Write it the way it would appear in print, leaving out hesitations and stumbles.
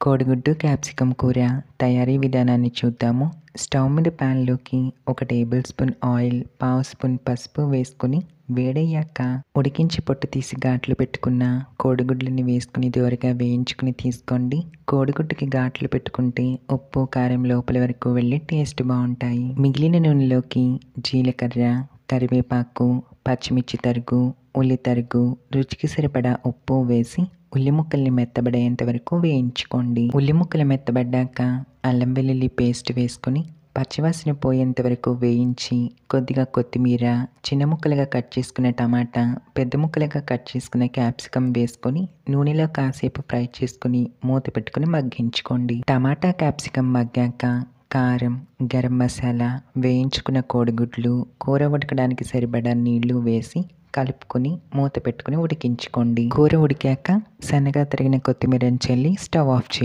కోడిగుడ్డు క్యాప్సికమ్ కూర తయారీ విధానాన్ని చూద్దాము. స్టవ్ మీద ప్యాన్లోకి 1 టేబుల్ స్పూన్ ఆయిల్, పావు స్పూన్ పసుపు వేసుకుని వేడయ్యాక ఉడికించి పొట్టు తీసి ఘాట్లు పెట్టుకున్న కోడిగుడ్లని వేసుకుని దోరగా వేయించుకుని తీసుకోండి. కోడిగుడ్డుకి ఘాట్లు పెట్టుకుంటే ఉప్పు కారం లోపల వరకు వెళ్ళి టేస్ట్ బాగుంటాయి. మిగిలిన నూనెలోకి జీలకర్ర, కరివేపాకు, పచ్చిమిర్చి తరుగు, ఉల్లి తరుగు, రుచికి సరిపడా ఉప్పు వేసి ఉల్లి ముక్కల్ని మెత్తబడేంత వరకు వేయించుకోండి. ఉల్లి ముక్కలు మెత్తబడ్డాక అల్లం వెల్లుల్లి పేస్ట్ వేసుకొని పచ్చివాసన పోయేంత వరకు వేయించి కొద్దిగా కొత్తిమీర, చిన్న ముక్కలుగా కట్ చేసుకున్న టమాటా, పెద్ద ముక్కలుగా కట్ చేసుకున్న క్యాప్సికమ్ వేసుకొని నూనెలో కాసేపు ఫ్రై చేసుకుని మూత పెట్టుకుని మగ్గించుకోండి. టమాటా క్యాప్సికమ్ మగ్గాక కారం, గరం మసాలా, వేయించుకున్న కోడిగుడ్లు, కూర ఉడకడానికి సరిపడా నీళ్లు వేసి కలుపుకొని మూత పెట్టుకుని ఉడికించుకోండి. కూర ఉడికాక సన్నగా తరిగిన కొత్తిమీరని చల్లి స్టవ్ ఆఫ్ చేయండి.